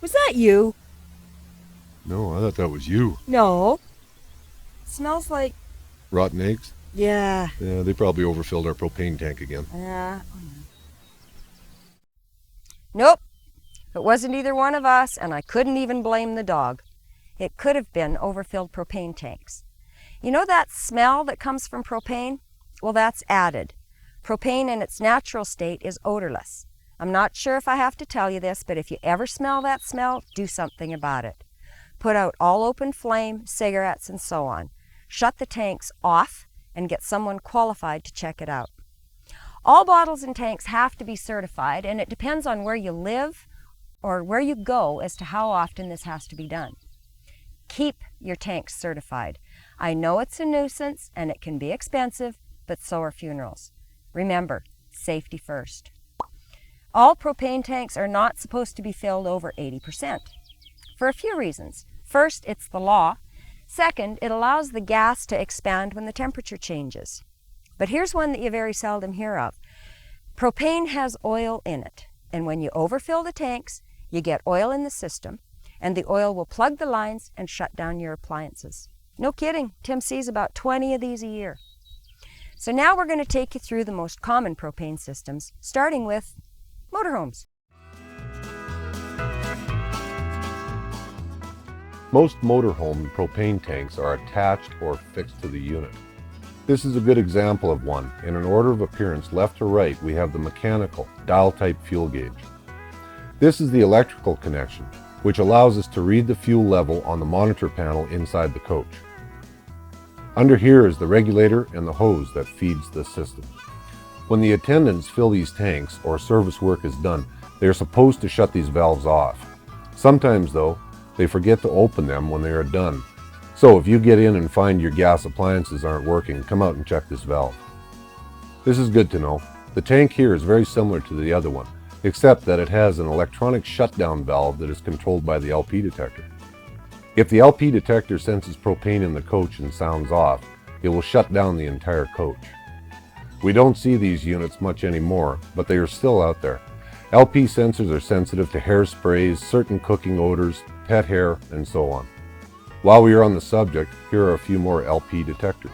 Was that you? No, I thought that was you. No. It smells like... Rotten eggs? Yeah. Yeah, they probably overfilled our propane tank again. Yeah. Nope. It wasn't either one of us, and I couldn't even blame the dog. It could have been overfilled propane tanks. You know that smell that comes from propane? Well, that's added. Propane in its natural state is odorless. I'm not sure if I have to tell you this, but if you ever smell that smell, do something about it. Put out all open flame, cigarettes, and so on. Shut the tanks off and get someone qualified to check it out. All bottles and tanks have to be certified, and it depends on where you live or where you go as to how often this has to be done. Keep your tanks certified. I know it's a nuisance and it can be expensive, but so are funerals. Remember, safety first. All propane tanks are not supposed to be filled over 80%, for a few reasons. First, it's the law. Second, it allows the gas to expand when the temperature changes. But here's one that you very seldom hear of. Propane has oil in it, and when you overfill the tanks, you get oil in the system, and the oil will plug the lines and shut down your appliances. No kidding, Tim sees about 20 of these a year. So now we're going to take you through the most common propane systems, starting with motorhomes. Most motorhome propane tanks are attached or fixed to the unit. This is a good example of one. In an order of appearance, left to right, we have the mechanical, dial-type fuel gauge. This is the electrical connection, which allows us to read the fuel level on the monitor panel inside the coach. Under here is the regulator and the hose that feeds the system. When the attendants fill these tanks or service work is done, they are supposed to shut these valves off. Sometimes, though, they forget to open them when they are done. So if you get in and find your gas appliances aren't working, come out and check this valve. This is good to know. The tank here is very similar to the other one, except that it has an electronic shutdown valve that is controlled by the LP detector. If the LP detector senses propane in the coach and sounds off, it will shut down the entire coach. We don't see these units much anymore, but they are still out there. LP sensors are sensitive to hairsprays, certain cooking odors, pet hair, and so on. While we are on the subject, here are a few more LP detectors.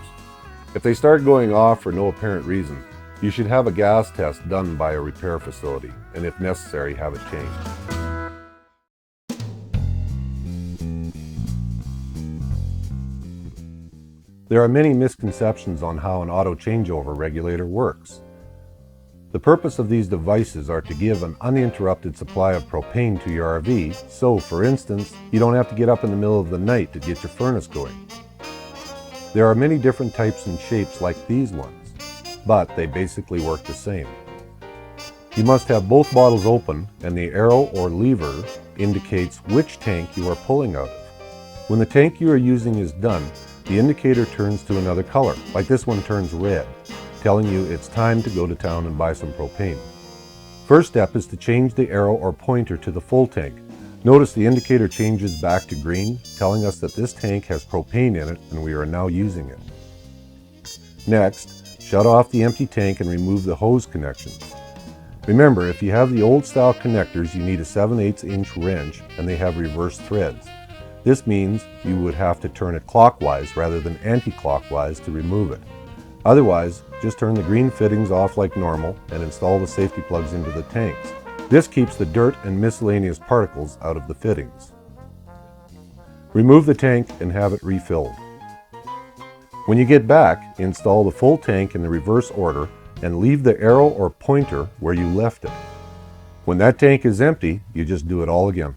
If they start going off for no apparent reason, you should have a gas test done by a repair facility, and if necessary, have it changed. There are many misconceptions on how an auto changeover regulator works. The purpose of these devices are to give an uninterrupted supply of propane to your RV, so for instance, you don't have to get up in the middle of the night to get your furnace going. There are many different types and shapes like these ones, but they basically work the same. You must have both bottles open, and the arrow or lever indicates which tank you are pulling out of. When the tank you are using is done, the indicator turns to another color, like this one turns red, telling you it's time to go to town and buy some propane. First step is to change the arrow or pointer to the full tank. Notice the indicator changes back to green, telling us that this tank has propane in it and we are now using it. Next, shut off the empty tank and remove the hose connections. Remember, if you have the old style connectors, you need a 7/8 inch wrench and they have reverse threads. This means you would have to turn it clockwise rather than anti-clockwise to remove it. Otherwise, just turn the green fittings off like normal and install the safety plugs into the tanks. This keeps the dirt and miscellaneous particles out of the fittings. Remove the tank and have it refilled. When you get back, install the full tank in the reverse order and leave the arrow or pointer where you left it. When that tank is empty, you just do it all again.